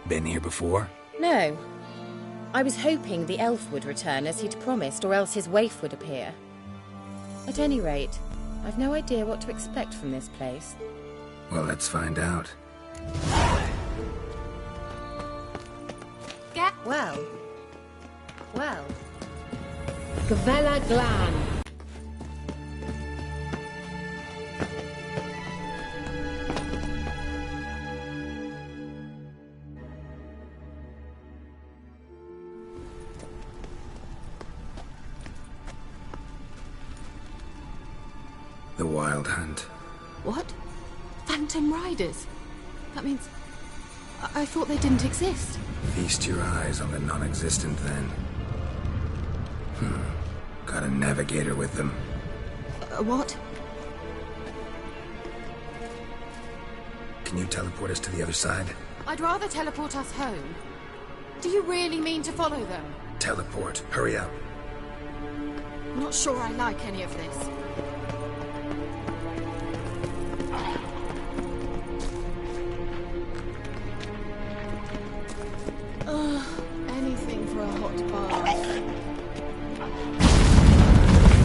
Been here before? No. I was hoping the elf would return as he'd promised, or else his waif would appear. At any rate, I've no idea what to expect from this place. Well, let's find out. Well. Gavella Glan. The Wild Hunt. What? Phantom Riders? That means... I thought they didn't exist. Feast your eyes on the non-existent, then. Got a navigator with them. What? Can you teleport us to the other side? I'd rather teleport us home. Do you really mean to follow them? Teleport. Hurry up. I'm not sure I like any of this. Anything for a hot bath.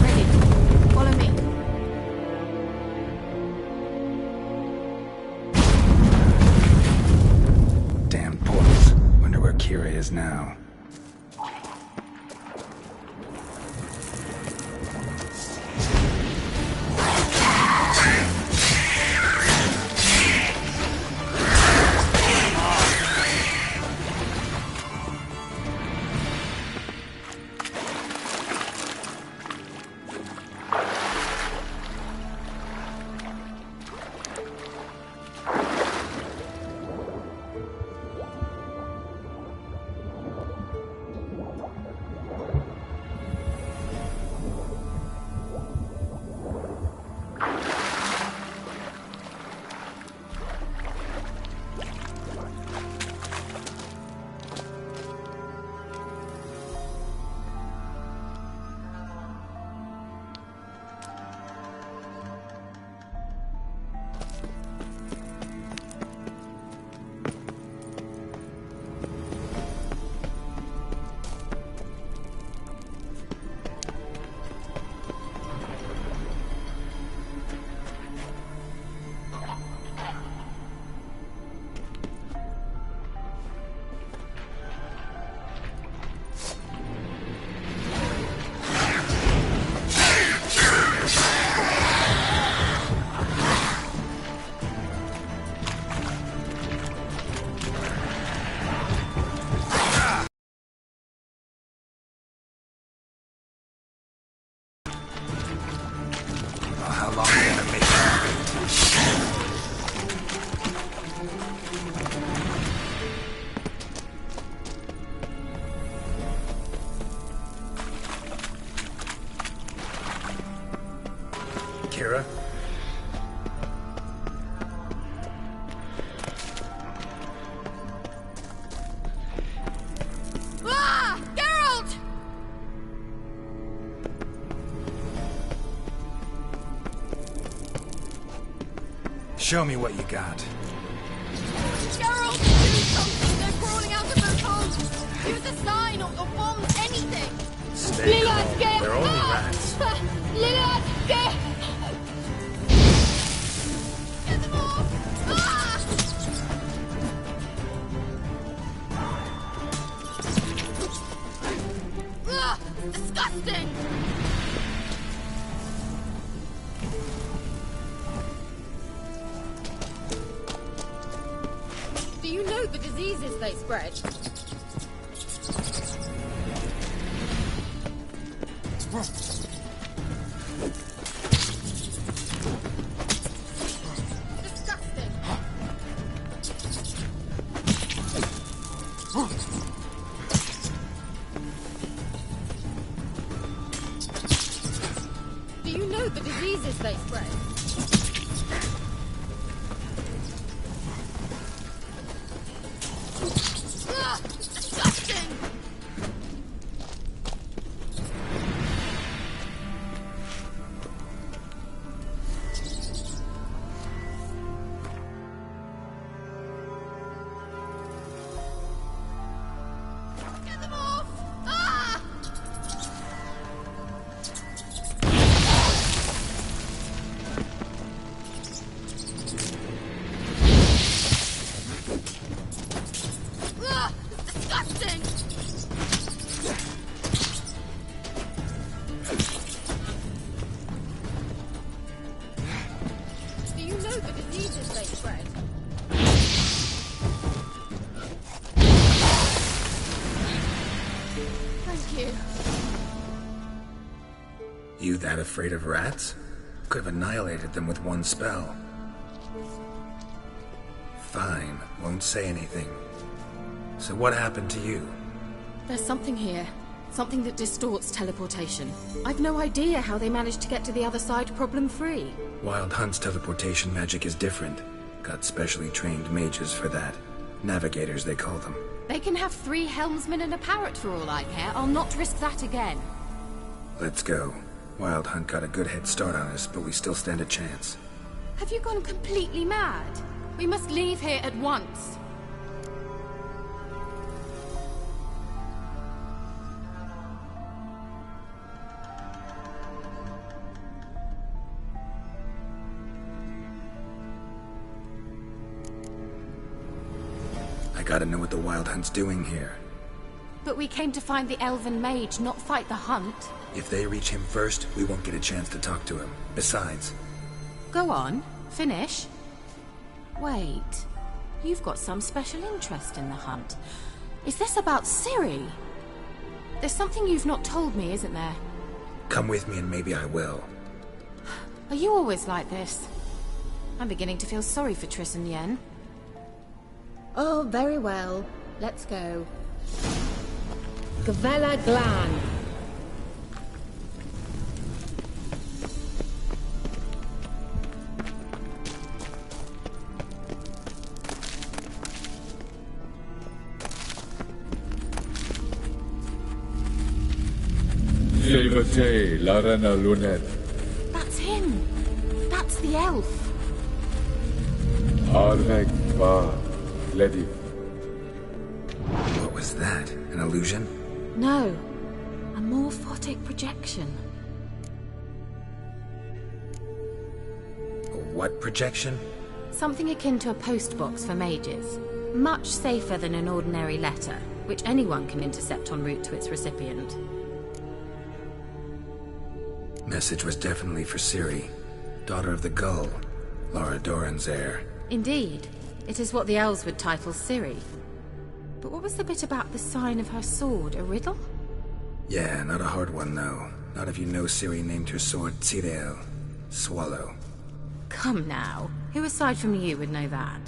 Ready. Follow me. Damn portals. Wonder where Kira is now. How long are you gonna make it? Kira? Ah! Geralt! Show me what you got. Geralt, do something! They're crawling out of those holes! Use a sign or bomb, anything! Stay calm. They're only rats. Get them off! Ah! Ugh, disgusting! Do you know the diseases they spread? Disgusting! Do you know the diseases they spread? Ugh, disgusting! know the diseases they spread. Thank you. You that afraid of rats? Could have annihilated them with one spell. Fine, won't say anything. So what happened to you? There's something here. Something that distorts teleportation. I've no idea how they managed to get to the other side problem-free. Wild Hunt's teleportation magic is different. Got specially trained mages for that. Navigators, they call them. They can have 3 helmsmen and a parrot for all I care. I'll not risk that again. Let's go. Wild Hunt got a good head start on us, but we still stand a chance. Have you gone completely mad? We must leave here at once. I gotta know what the Wild Hunt's doing here. But we came to find the elven mage, not fight the hunt. If they reach him first, we won't get a chance to talk to him. Besides... Go on. Finish. Wait. You've got some special interest in the hunt. Is this about Ciri? There's something you've not told me, isn't there? Come with me and maybe I will. Are you always like this? I'm beginning to feel sorry for Triss and Yen. Oh, very well. Let's go. Gavella Glan. Silvate, Larena Lunet. That's him! That's the elf! Arvek Va Ledi. What was that? An illusion? No. A morphotic projection. A what projection? Something akin to a postbox for mages. Much safer than an ordinary letter, which anyone can intercept en route to its recipient. Message was definitely for Ciri, daughter of the Gull, Lara Doran's heir. Indeed. It is what the elves would title Ciri. But what was the bit about the sign of her sword? A riddle? Yeah, not a hard one though. Not if you know Ciri named her sword Tirel, Swallow. Come now. Who aside from you would know that?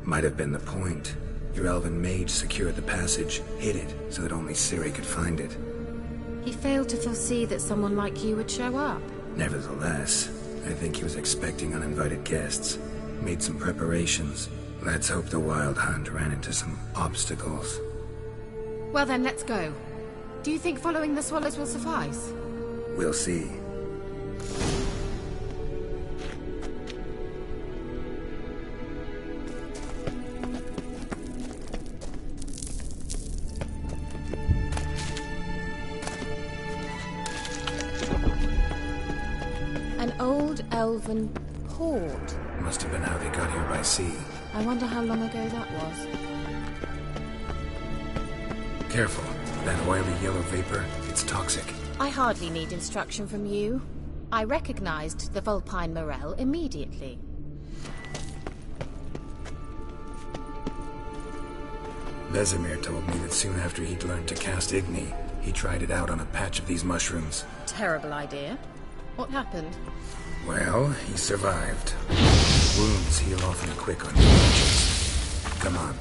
Might have been the point. Your elven mage secured the passage, hid it, so that only Ciri could find it. He failed to foresee that someone like you would show up. Nevertheless, I think he was expecting uninvited guests. Made some preparations. Let's hope the Wild Hunt ran into some obstacles. Well then, let's go. Do you think following the swallows will suffice? We'll see. An old elven port. Must have been how they got here by sea. I wonder how long ago that was. Careful. That oily yellow vapor, it's toxic. I hardly need instruction from you. I recognized the Vulpine Morel immediately. Vesemir told me that soon after he'd learned to cast Igni, he tried it out on a patch of these mushrooms. Terrible idea. What happened? Well, he survived. Wounds heal awfully quick on punches. Come on.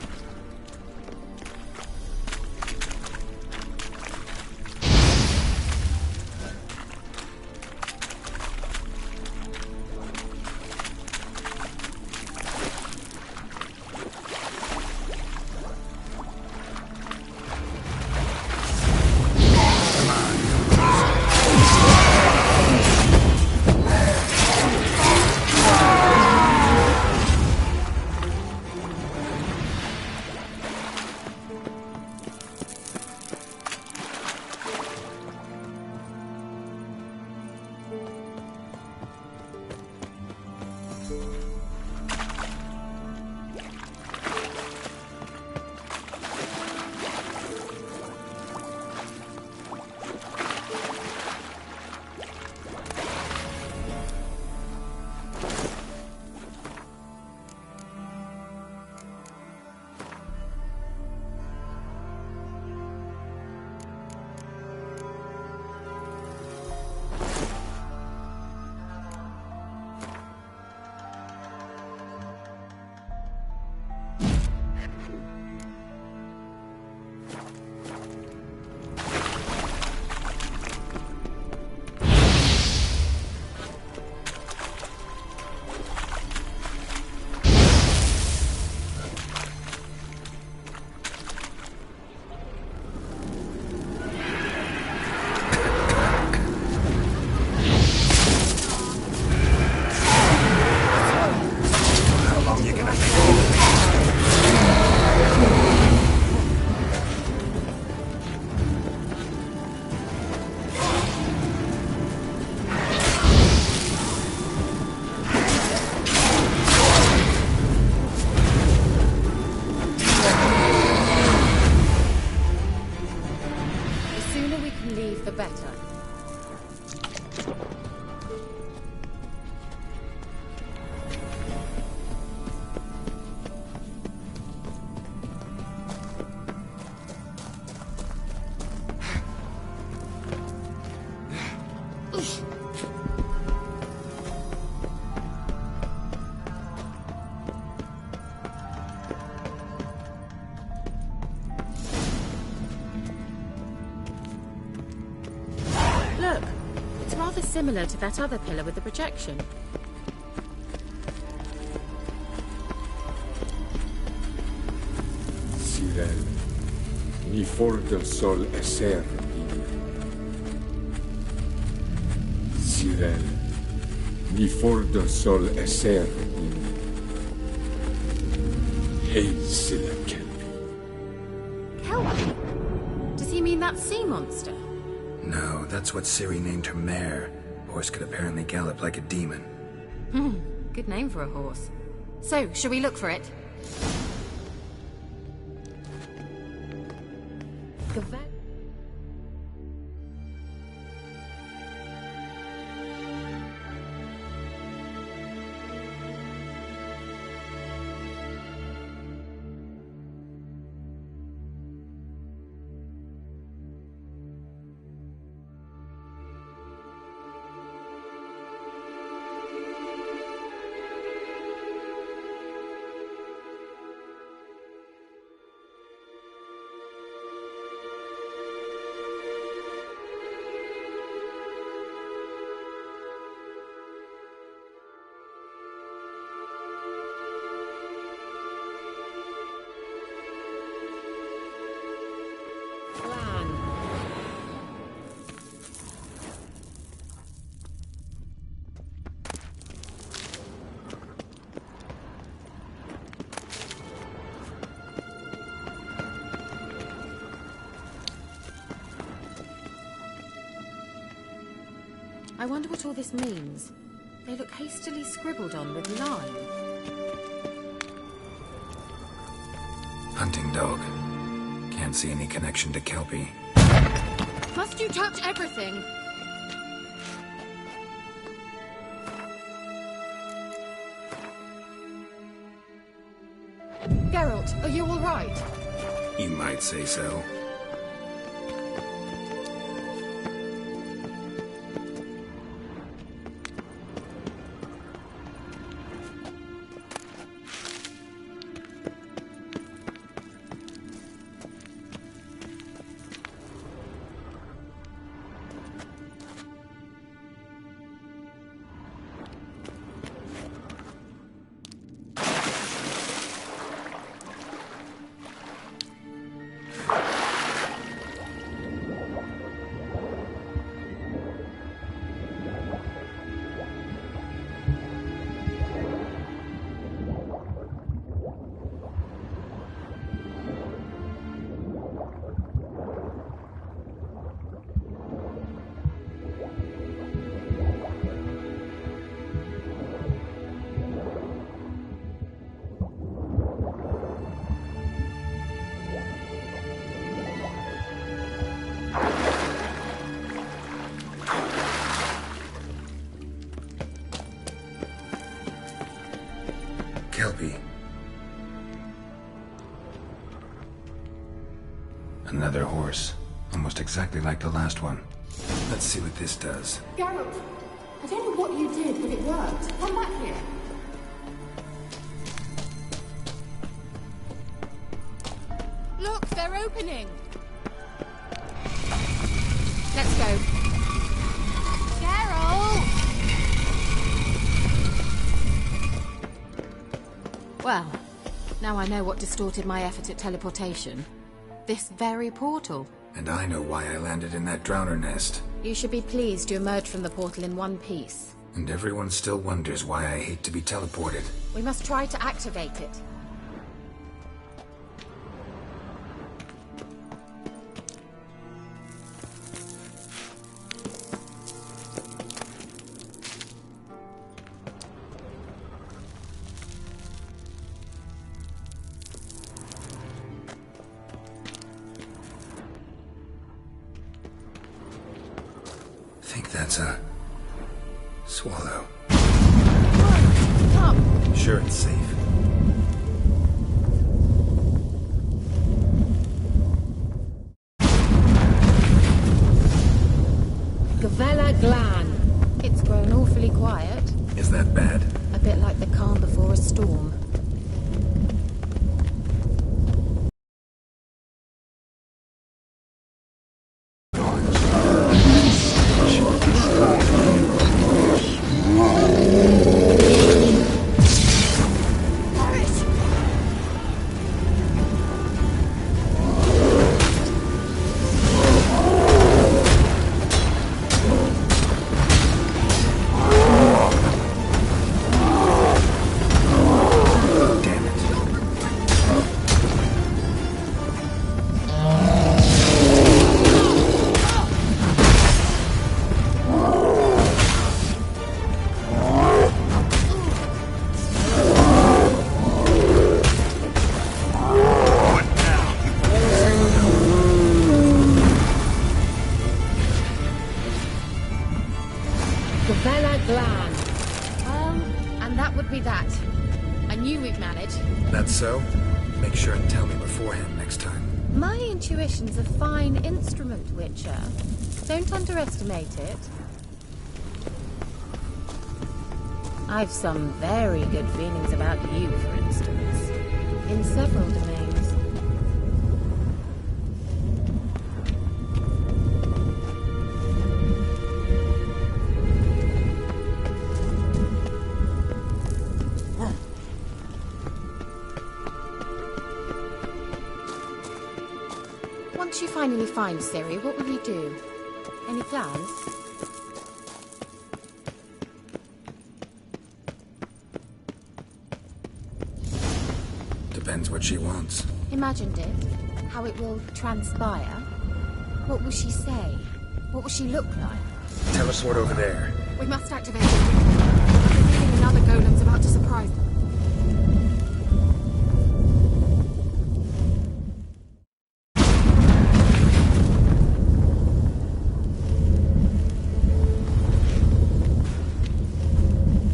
similar to that other pillar with the projection. Sirel, ni forte sol esser in. Sirel, ni forte sol esser in. Hail Silla Kelpie. Kelpie? Does he mean that sea monster? No, that's what Ciri named her mare. Horse could apparently gallop like a demon. Good name for a horse. So, shall we look for it? I wonder what all this means. They look hastily scribbled on with lime. Hunting dog. Can't see any connection to Kelpie. Must you touch everything? Geralt, are you all right? You might say so. Kelpie. Another horse. Almost exactly like the last one. Let's see what this does. Geralt, I don't know what you did, but it worked. Come back here. Look, they're opening. Let's go. Geralt! Well, now I know what distorted my effort at teleportation. This very portal. And I know why I landed in that drowner nest. You should be pleased you emerged from the portal in one piece. And everyone still wonders why I hate to be teleported. We must try to activate it. I think that's a swallow. Come! Sure, it's safe. Gavella Glan. It's grown awfully quiet. Is that bad? A bit like the calm before a storm. And that would be that. I knew we'd manage. That's so? Make sure and tell me beforehand next time. My intuition's a fine instrument, Witcher. Don't underestimate it. I've some very good feelings about you, for instance. In several domains. Once you finally find Ciri, what will you do? Any plans? Depends what she wants. Imagined it. How it will transpire. What will she say? What will she look like? Teleport over there. We must activate it. I have a feeling another golem's about to surprise them.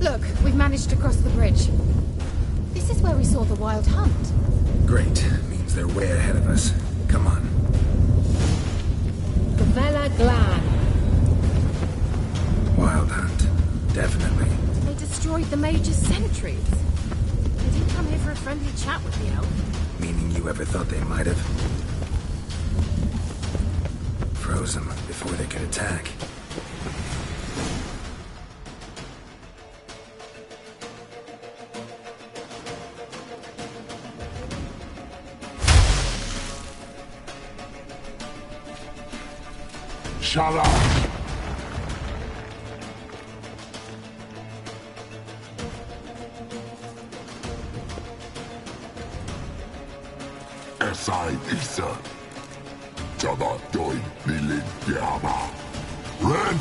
Look, we've managed to cross the bridge. This is where we saw the wild hunt. Great. Means they're way ahead of us. Come on. Gavella Glan. Wild hunt. Definitely. They destroyed the Mage's sentries. They didn't come here for a friendly chat with the elf. Meaning you ever thought they might have? Froze them before they could attack. Shut up! Esai Isa. Jada doi nilin yama. Ren!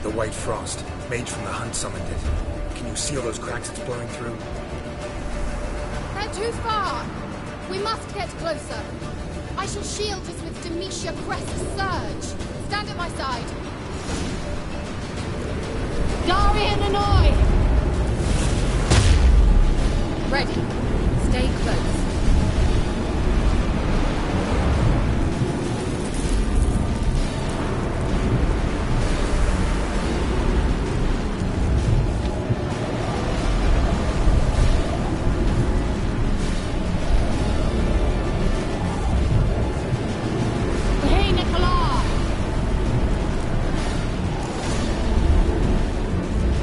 The White Frost. Mage from the hunt summoned it. Can you seal those cracks it's blowing through? They're too far. We must get closer. I shall shield us with Demetia Crest's surge. Stand at my side. Darian and I! Ready. Stay close.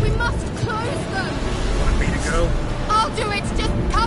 We must close them. Want me to go? I'll do it. Just come.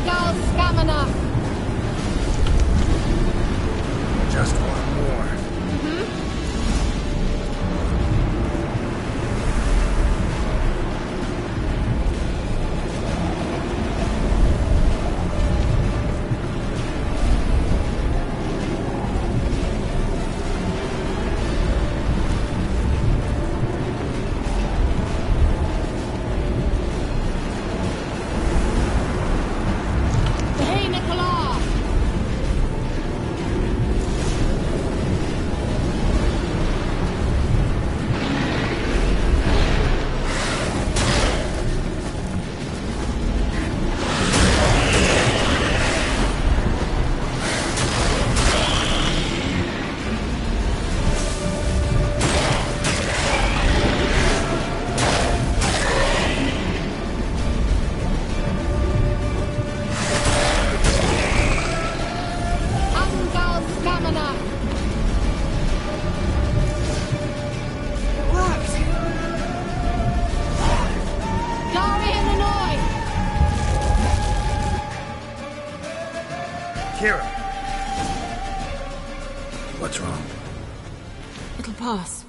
Angal Stamina. Just one more. Hey, Nicola. Angal Stamina. It worked. Darian Hanoi. Kira! What's wrong? It'll pass.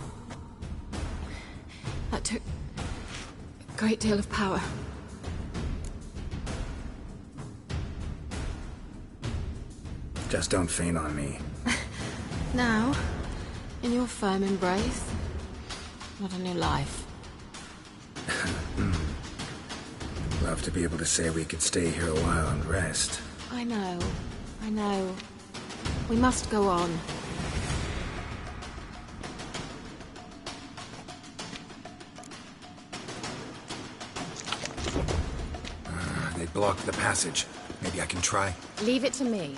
That took a great deal of power. Just don't faint on me. Now, in your firm embrace, not a new life. Love to be able to say we could stay here a while and rest. I know. We must go on. They blocked the passage. Maybe I can try. Leave it to me.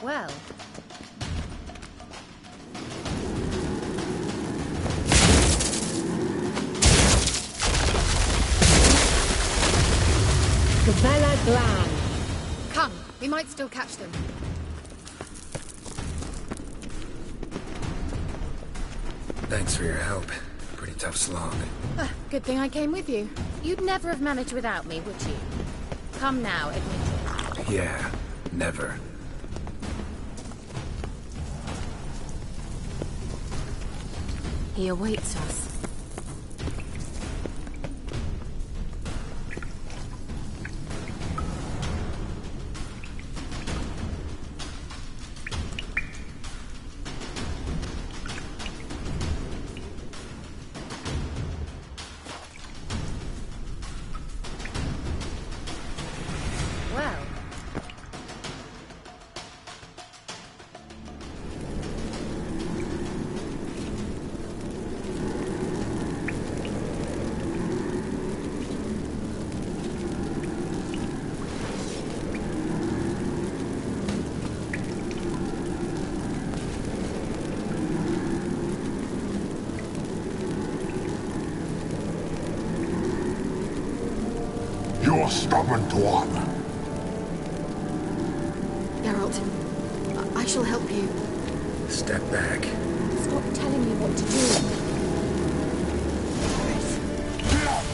Well, Gabella Glan. come. We might still catch them. Thanks for your help. Pretty tough slog. Good thing I came with you. You'd never have managed without me, would you? Come now, admit it. Yeah, never. He awaits us. Well, You're stubborn twat. Geralt, I shall help you. Step back. Stop telling me what to do.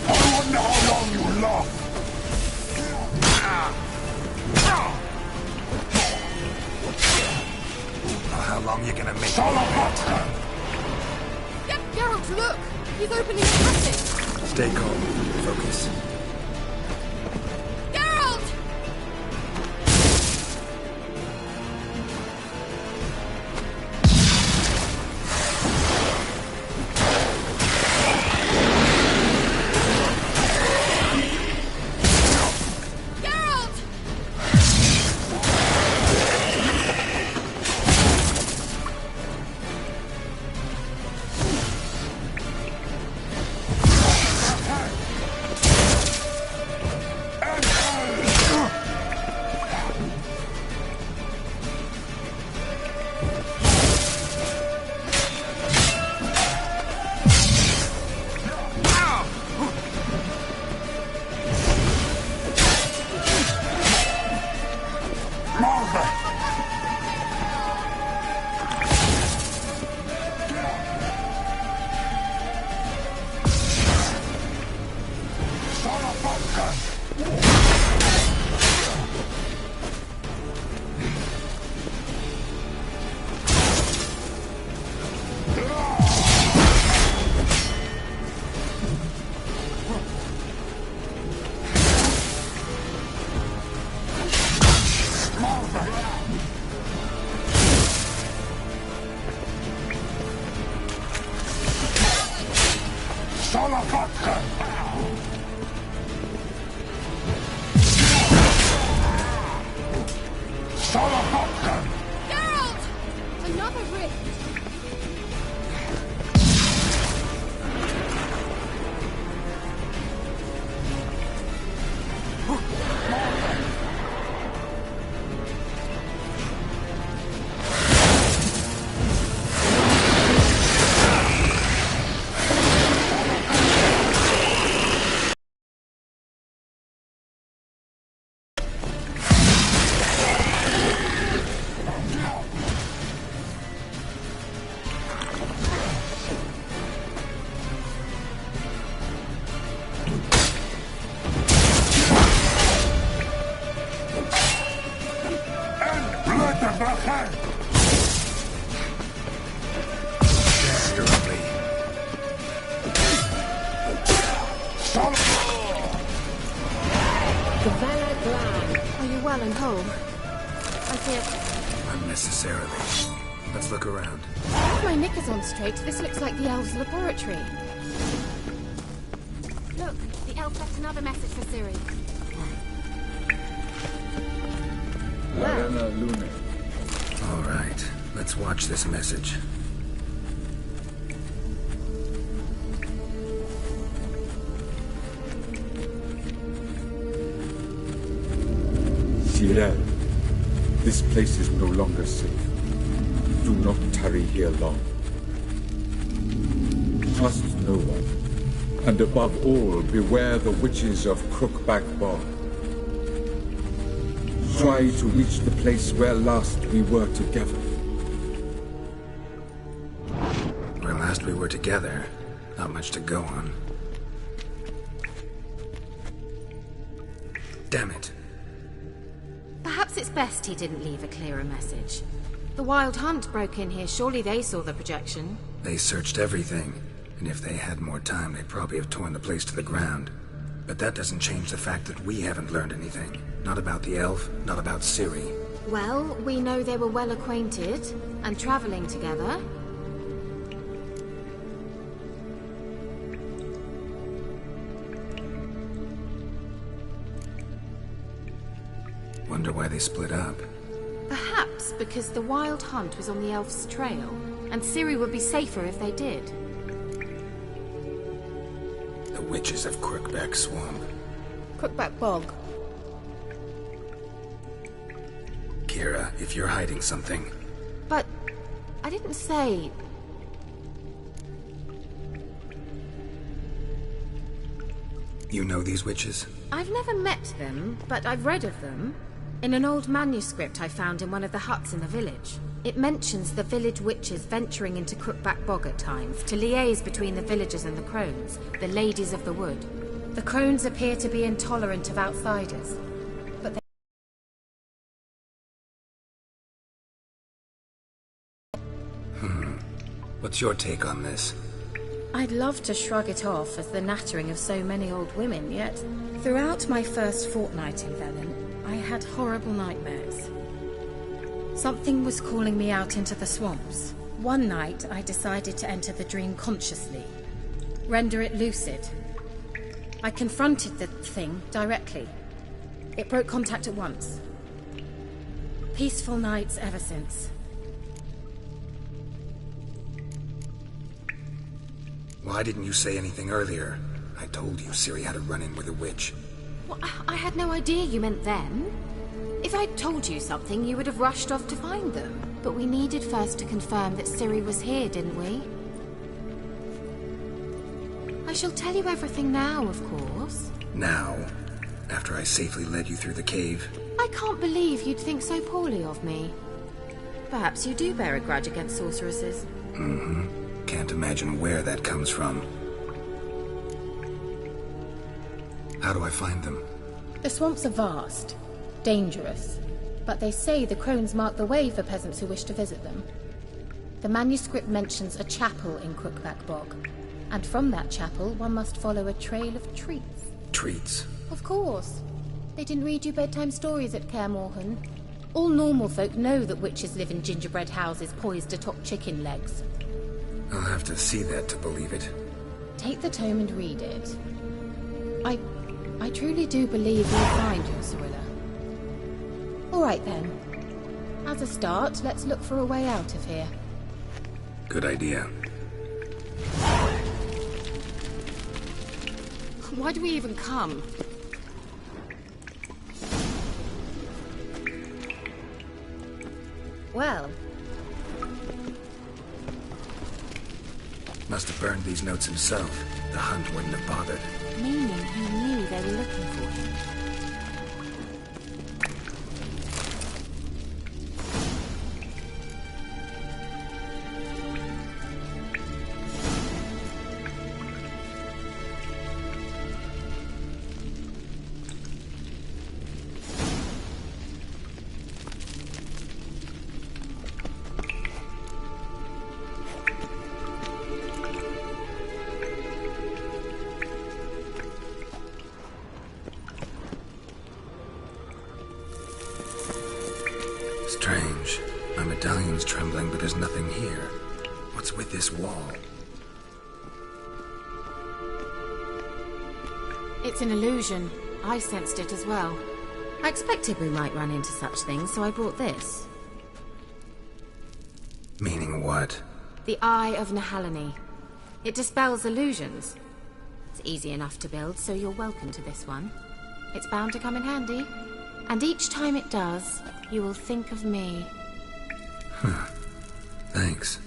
I wonder how long you last. Oh, how long you gonna make Salapatka! Geralt, look! He's opening a passage! Stay calm. Focus. Geralt! Geralt! Geralt! Another rift! Are you well and whole? I fear... Unnecessarily. Let's look around. If my knickers on straight, this looks like the elves' laboratory. Look, the elf left another message for Ciri. Arena Lune. All right, let's watch this message. Cyril, this place is no longer safe. Do not tarry here long. Trust no one. And above all, beware the witches of Crookback Bog. Try to reach the place where last we were together. Where last we were together, not much to go on. Damn it. Perhaps it's best he didn't leave a clearer message. The Wild Hunt broke in here. Surely they saw the projection. They searched everything, and if they had more time, they'd probably have torn the place to the ground. But that doesn't change the fact that we haven't learned anything. Not about the elf, not about Ciri. Well, we know they were well acquainted and traveling together. Wonder why they split up. Perhaps because the Wild Hunt was on the elf's trail, and Ciri would be safer if they did. The witches of Crookback Swamp. Crookback Bog. Kira, if you're hiding something... But I didn't say... You know these witches? I've never met them, but I've read of them. In an old manuscript I found in one of the huts in the village. It mentions the village witches venturing into Crookback Bog at times to liaise between the villagers and the crones, the ladies of the wood. The crones appear to be intolerant of outsiders, but they... What's your take on this? I'd love to shrug it off as the nattering of so many old women, yet throughout my first fortnight in Velen, I had horrible nightmares. Something was calling me out into the swamps. One night, I decided to enter the dream consciously, render it lucid. I confronted the thing directly. It broke contact at once. Peaceful nights ever since. Why didn't you say anything earlier? I told you Ciri had a run-in with a witch. Well, I had no idea you meant them. If I'd told you something, you would have rushed off to find them. But we needed first to confirm that Ciri was here, didn't we? I shall tell you everything now, of course. Now? After I safely led you through the cave? I can't believe you'd think so poorly of me. Perhaps you do bear a grudge against sorceresses. Mm-hmm. Can't imagine where that comes from. How do I find them? The swamps are vast, dangerous, but they say the crones mark the way for peasants who wish to visit them. The manuscript mentions a chapel in Crookback Bog, and from that chapel one must follow a trail of treats. Treats? Of course. They didn't read you bedtime stories at Kaer Morhen. All normal folk know that witches live in gingerbread houses poised atop chicken legs. I'll have to see that to believe it. Take the tome and read it. I truly do believe you'll find your Cirilla. All right then. As a start, let's look for a way out of here. Good idea. Why do we even come? Well, Must have burned these notes himself. The hunt wouldn't have bothered. Meaning he knew they were looking for him. Strange. My medallion's trembling, but there's nothing here. What's with this wall? It's an illusion. I sensed it as well. I expected we might run into such things, so I brought this. Meaning what? The Eye of Nehaleni. It dispels illusions. It's easy enough to build, so you're welcome to this one. It's bound to come in handy. And each time it does, you will think of me. Huh. Thanks.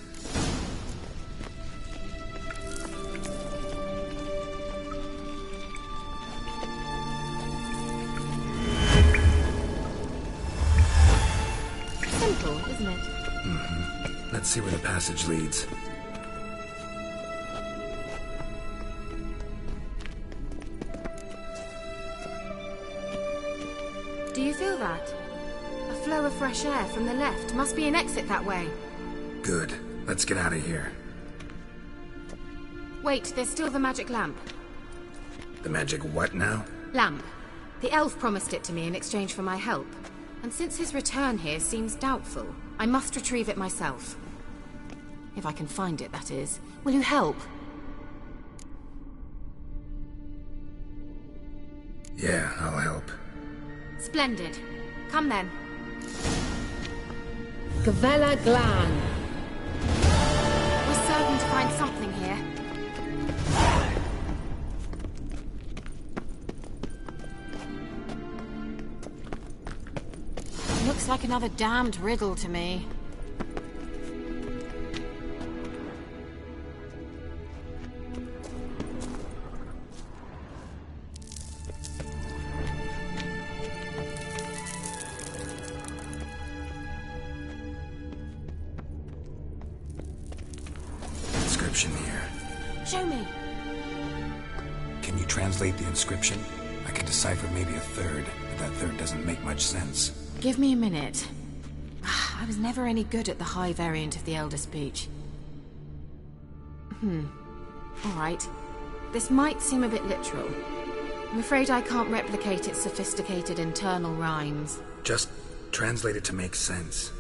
Simple, isn't it? Mm-hmm. Let's see where the passage leads. Do you feel that? A flow of fresh air from the left. Must be an exit that way. Good. Let's get out of here. Wait, there's still the magic lamp. The magic what now? Lamp. The elf promised it to me in exchange for my help. And since his return here seems doubtful, I must retrieve it myself. If I can find it, that is. Will you help? Yeah, I'll help. Splendid. Come then. Gavella Glan. We're certain to find something here. Looks like another damned riddle to me. Inscription here. Show me. Can you translate the inscription? I can decipher maybe a third, but that third doesn't make much sense. Give me a minute. I was never any good at the high variant of the Elder Speech. Alright. This might seem a bit literal. I'm afraid I can't replicate its sophisticated internal rhymes. Just translate it to make sense.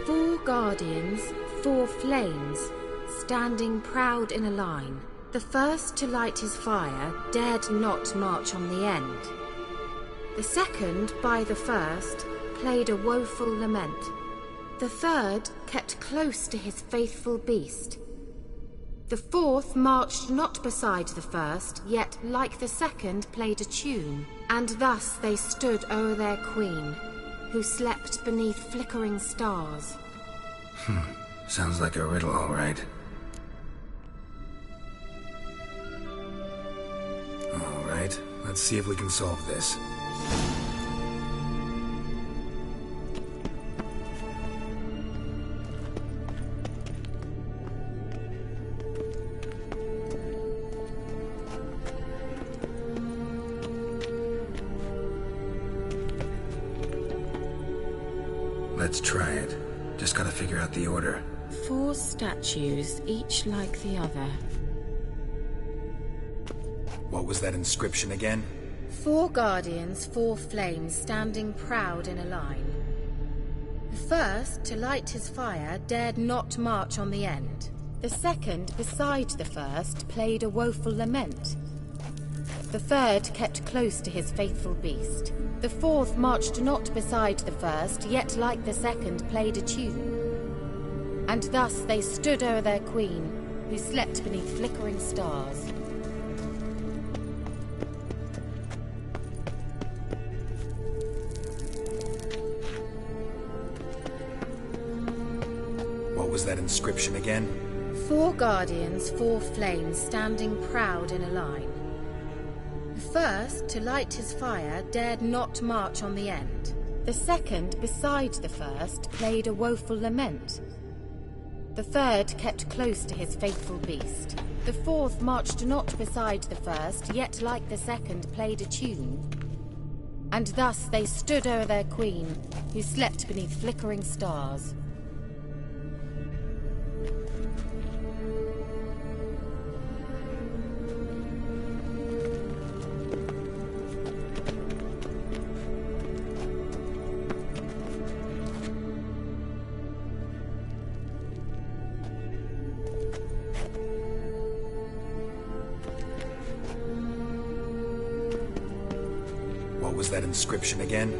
4 guardians, 4 flames, standing proud in a line. The first to light his fire dared not march on the end. The second, by the first, played a woeful lament. The third kept close to his faithful beast. The fourth marched not beside the first, yet like the second played a tune. And thus they stood o'er their queen, who slept beneath flickering stars. Sounds like a riddle, all right. All right, let's see if we can solve this. Let's try it. Just gotta figure out the order. 4 statues, each like the other. What was that inscription again? 4 guardians, 4 flames, standing proud in a line. The first, to light his fire, dared not march on the end. The second, beside the first, played a woeful lament. The third kept close to his faithful beast. The fourth marched not beside the first, yet like the second played a tune. And thus they stood o'er their queen, who slept beneath flickering stars. What was that inscription again? 4 guardians, 4 flames, standing proud in a line. The first, to light his fire, dared not march on the end. The second, beside the first, played a woeful lament. The third kept close to his faithful beast. The fourth marched not beside the first, yet like the second played a tune. And thus they stood o'er their queen, who slept beneath flickering stars. What was that inscription again?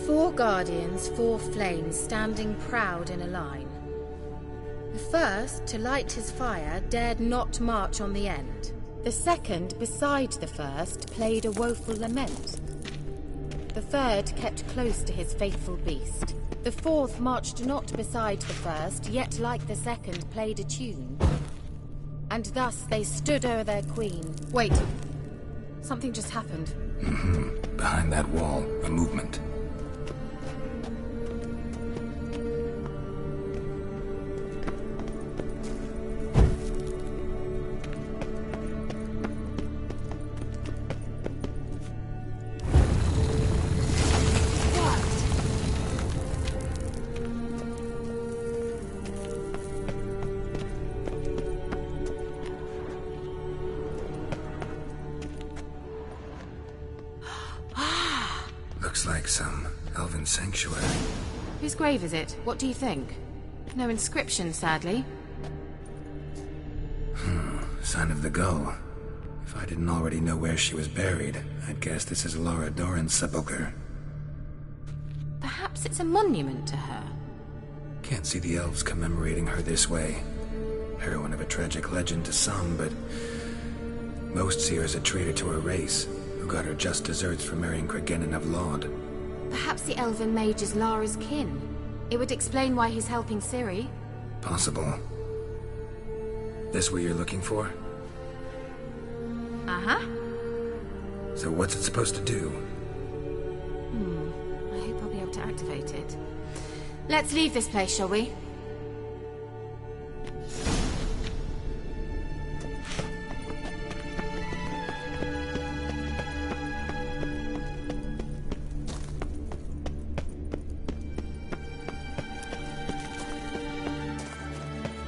4 guardians, 4 flames, standing proud in a line. The first, to light his fire, dared not march on the end. The second, beside the first, played a woeful lament. The third kept close to his faithful beast. The fourth marched not beside the first, yet like the second played a tune. And thus they stood o'er their queen. Wait. Something just happened. Behind that wall, a movement. Looks like some elven sanctuary. Whose grave is it? What do you think? No inscription, sadly. Sign of the gull. If I didn't already know where she was buried, I'd guess this is Laura Doran's sepulcher. Perhaps it's a monument to her. Can't see the elves commemorating her this way. Heroine of a tragic legend to some, but most see her as a traitor to her race, who got her just desserts for marrying Cregennan of Laud. Perhaps the elven mage is Lara's kin. It would explain why he's helping Ciri. Possible. This what you're looking for? Uh-huh. So what's it supposed to do? I hope I'll be able to activate it. Let's leave this place, shall we?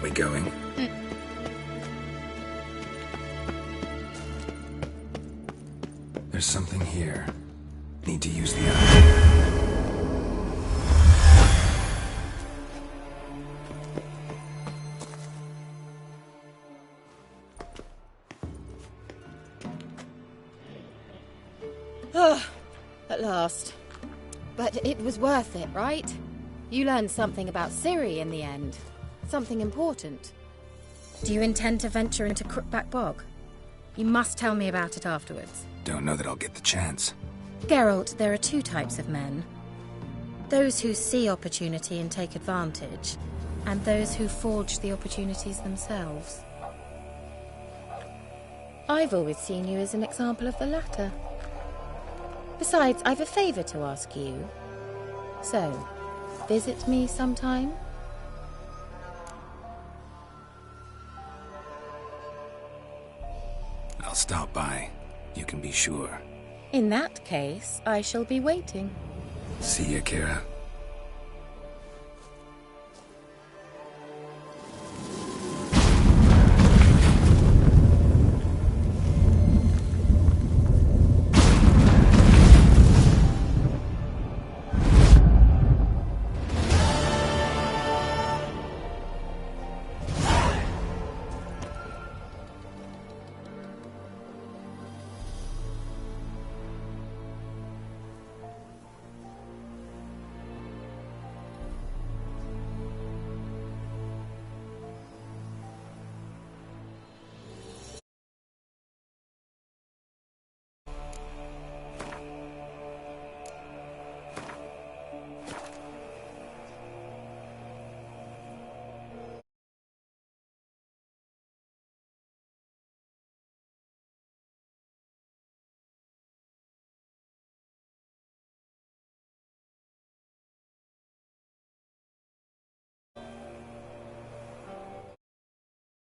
We going? There's something here. Need to use the eye. At last. But it was worth it, right? You learned something about Ciri in the end. Something important. Do you intend to venture into Crookback Bog? You must tell me about it afterwards. Don't know that I'll get the chance. Geralt, there are 2 types of men. Those who see opportunity and take advantage, and those who forge the opportunities themselves. I've always seen you as an example of the latter. Besides, I've a favor to ask you. So, visit me sometime? I'll stop by. You can be sure. In that case, I shall be waiting. See ya, Kira.